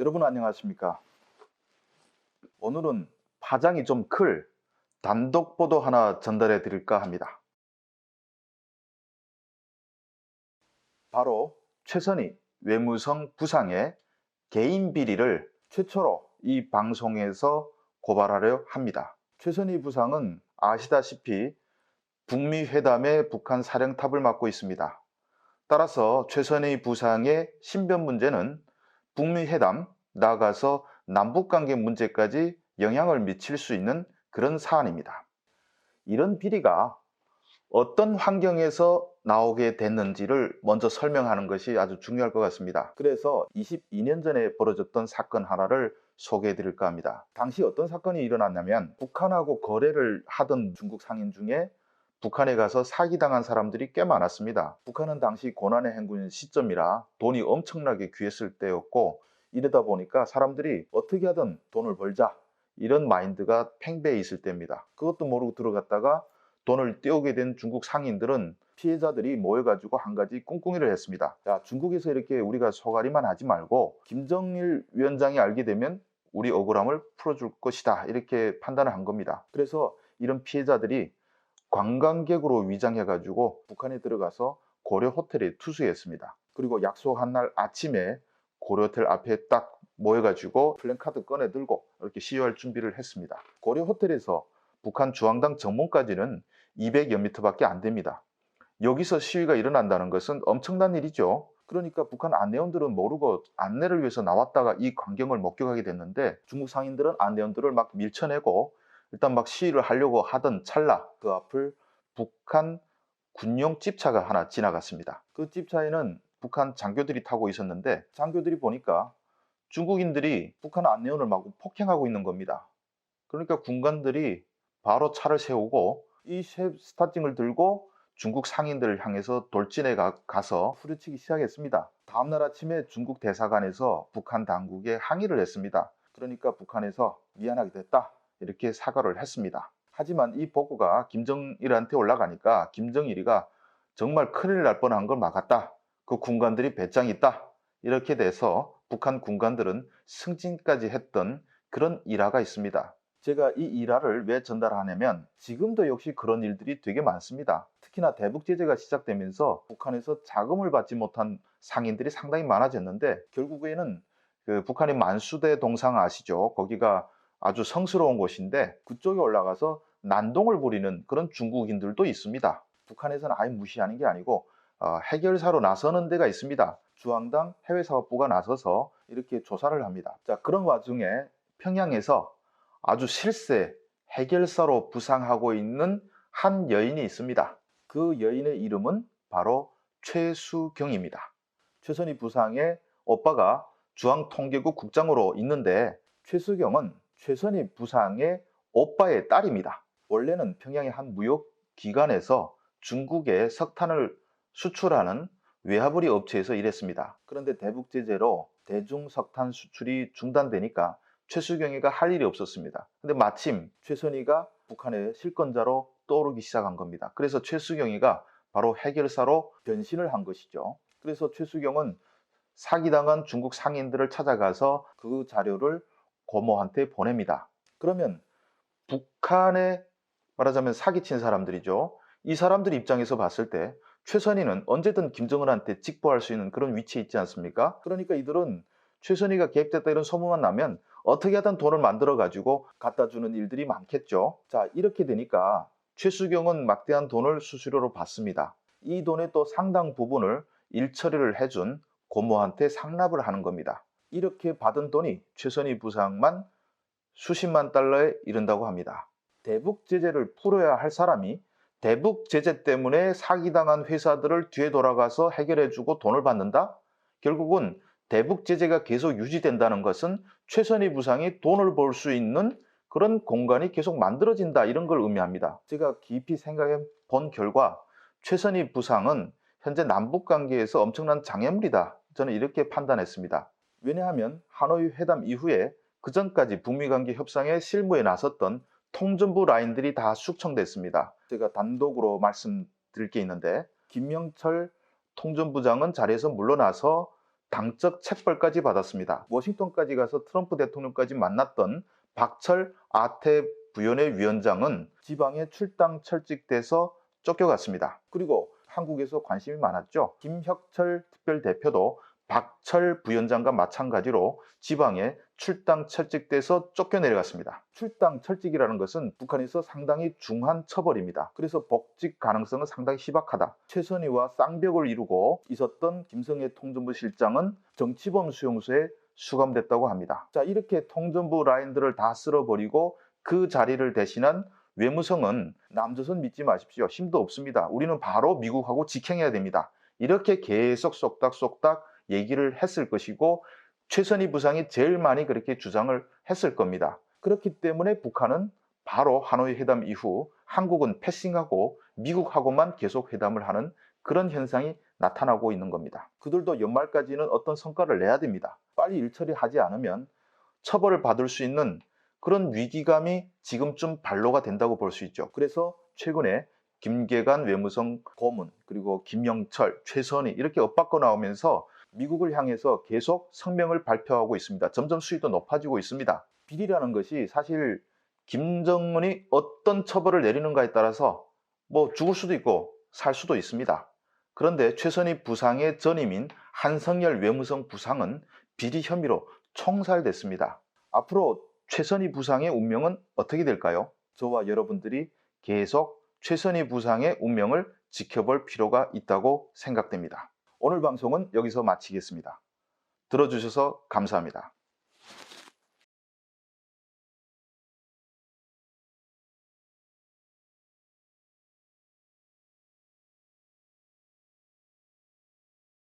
여러분 안녕하십니까? 오늘은 파장이 좀 클 단독 보도 하나 전달해 드릴까 합니다. 바로 최선희 외무성 부상의 개인 비리를 최초로 이 방송에서 고발하려 합니다. 최선희 부상은 아시다시피 북미 회담의 북한 사령탑을 맡고 있습니다. 따라서 최선희 부상의 신변 문제는 북미 회담, 나아가서 남북관계 문제까지 영향을 미칠 수 있는 그런 사안입니다. 이런 비리가 어떤 환경에서 나오게 됐는지를 먼저 설명하는 것이 아주 중요할 것 같습니다. 그래서 22년 전에 벌어졌던 사건 하나를 소개해 드릴까 합니다. 당시 어떤 사건이 일어났냐면 북한하고 거래를 하던 중국 상인 중에 북한에 가서 사기당한 사람들이 꽤 많았습니다. 북한은 당시 고난의 행군인 시점이라 돈이 엄청나게 귀했을 때였고, 이러다 보니까 사람들이 어떻게 하든 돈을 벌자 이런 마인드가 팽배해 있을 때입니다. 그것도 모르고 들어갔다가 돈을 떼오게 된 중국 상인들은 피해자들이 모여가지고 한 가지 꿍꿍이를 했습니다. 자, 중국에서 이렇게 우리가 소가리만 하지 말고 김정일 위원장이 알게 되면 우리 억울함을 풀어줄 것이다, 이렇게 판단을 한 겁니다. 그래서 이런 피해자들이 관광객으로 위장해가지고 북한에 들어가서 고려 호텔에 투숙했습니다. 그리고 약속한 날 아침에 고려 호텔 앞에 딱 모여가지고 플랜카드 꺼내 들고 이렇게 시위할 준비를 했습니다. 고려 호텔에서 북한 중앙당 정문까지는 200여 미터밖에 안 됩니다. 여기서 시위가 일어난다는 것은 엄청난 일이죠. 그러니까 북한 안내원들은 모르고 안내를 위해서 나왔다가 이 광경을 목격하게 됐는데, 중국 상인들은 안내원들을 막 밀쳐내고 일단 막 시위를 하려고 하던 찰나 그 앞을 북한 군용 집차가 하나 지나갔습니다. 그 집차에는 북한 장교들이 타고 있었는데, 장교들이 보니까 중국인들이 북한 안내원을 마구 폭행하고 있는 겁니다. 그러니까 군관들이 바로 차를 세우고 이 스타팅을 들고 중국 상인들을 향해서 돌진해 가서 후려치기 시작했습니다. 다음날 아침에 중국 대사관에서 북한 당국에 항의를 했습니다. 그러니까 북한에서 미안하게 됐다, 이렇게 사과를 했습니다. 하지만 이 보고가 김정일한테 올라가니까 김정일이가 정말 큰일 날 뻔한 걸 막았다, 그 군관들이 배짱이 있다, 이렇게 돼서 북한 군관들은 승진까지 했던 그런 일화가 있습니다. 제가 이 일화를 왜 전달하냐면 지금도 역시 그런 일들이 되게 많습니다. 특히나 대북 제재가 시작되면서 북한에서 자금을 받지 못한 상인들이 상당히 많아졌는데, 결국에는 그 북한의 만수대 동상 아시죠? 거기가 아주 성스러운 곳인데 그쪽에 올라가서 난동을 부리는 그런 중국인들도 있습니다. 북한에서는 아예 무시하는 게 아니고 해결사로 나서는 데가 있습니다. 중앙당 해외사업부가 나서서 이렇게 조사를 합니다. 자, 그런 와중에 평양에서 아주 실세 해결사로 부상하고 있는 한 여인이 있습니다. 그 여인의 이름은 바로 최수경입니다. 최선희 부상의 오빠가 중앙통계국 국장으로 있는데, 최수경은 최선희 부상의 오빠의 딸입니다. 원래는 평양의 한 무역기관에서 중국에 석탄을 수출하는 외화부리 업체에서 일했습니다. 그런데 대북 제재로 대중 석탄 수출이 중단되니까 최수경이가 할 일이 없었습니다. 근데 마침 최선희가 북한의 실권자로 떠오르기 시작한 겁니다. 그래서 최수경이가 바로 해결사로 변신을 한 것이죠. 그래서 최수경은 사기당한 중국 상인들을 찾아가서 그 자료를 고모한테 보냅니다. 그러면 북한에 말하자면 사기친 사람들이죠. 이 사람들 입장에서 봤을 때 최선희는 언제든 김정은한테 직보할 수 있는 그런 위치에 있지 않습니까? 그러니까 이들은 최선희가 개입됐다 이런 소문만 나면 어떻게 하든 돈을 만들어 가지고 갖다 주는 일들이 많겠죠. 자, 이렇게 되니까 최수경은 막대한 돈을 수수료로 받습니다. 이 돈의 또 상당 부분을 일처리를 해준 고모한테 상납을 하는 겁니다. 이렇게 받은 돈이 최선희 부상만 수십만 달러에 이른다고 합니다. 대북 제재를 풀어야 할 사람이 대북 제재 때문에 사기당한 회사들을 뒤에 돌아가서 해결해주고 돈을 받는다? 결국은 대북 제재가 계속 유지된다는 것은 최선희 부상이 돈을 벌 수 있는 그런 공간이 계속 만들어진다, 이런 걸 의미합니다. 제가 깊이 생각해 본 결과 최선희 부상은 현재 남북관계에서 엄청난 장애물이다, 저는 이렇게 판단했습니다. 왜냐하면 하노이 회담 이후에 그 전까지 북미관계 협상에 실무에 나섰던 통전부 라인들이 다 숙청됐습니다. 제가 단독으로 말씀드릴 게 있는데, 김명철 통전부장은 자리에서 물러나서 당적 책벌까지 받았습니다. 워싱턴까지 가서 트럼프 대통령까지 만났던 박철 아태 부연회 위원장은 지방에 출당 철직돼서 쫓겨갔습니다. 그리고 한국에서 관심이 많았죠. 김혁철 특별대표도 박철 부위원장과 마찬가지로 지방에 출당 철직돼서 쫓겨내려갔습니다. 출당 철직이라는 것은 북한에서 상당히 중한 처벌입니다. 그래서 복직 가능성은 상당히 희박하다. 최선희와 쌍벽을 이루고 있었던 김성애 통전부 실장은 정치범 수용소에 수감됐다고 합니다. 자, 이렇게 통전부 라인들을 다 쓸어버리고 그 자리를 대신한 외무성은 남조선 믿지 마십시오. 힘도 없습니다. 우리는 바로 미국하고 직행해야 됩니다. 이렇게 계속 쏙닥쏙닥 얘기를 했을 것이고 최선희 부상이 제일 많이 그렇게 주장을 했을 겁니다. 그렇기 때문에 북한은 바로 하노이 회담 이후 한국은 패싱하고 미국하고만 계속 회담을 하는 그런 현상이 나타나고 있는 겁니다. 그들도 연말까지는 어떤 성과를 내야 됩니다. 빨리 일 처리하지 않으면 처벌을 받을 수 있는 그런 위기감이 지금쯤 반로가 된다고 볼 수 있죠. 그래서 최근에 김계관 외무성 고문, 그리고 김영철, 최선희 이렇게 엇바꿔 나오면서 미국을 향해서 계속 성명을 발표하고 있습니다. 점점 수위도 높아지고 있습니다. 비리라는 것이 사실 김정은이 어떤 처벌을 내리는가에 따라서 뭐 죽을 수도 있고 살 수도 있습니다. 그런데 최선희 부상의 전임인 한성열 외무성 부상은 비리 혐의로 총살됐습니다. 앞으로 최선희 부상의 운명은 어떻게 될까요? 저와 여러분들이 계속 최선희 부상의 운명을 지켜볼 필요가 있다고 생각됩니다. 오늘 방송은 여기서 마치겠습니다. 들어주셔서 감사합니다.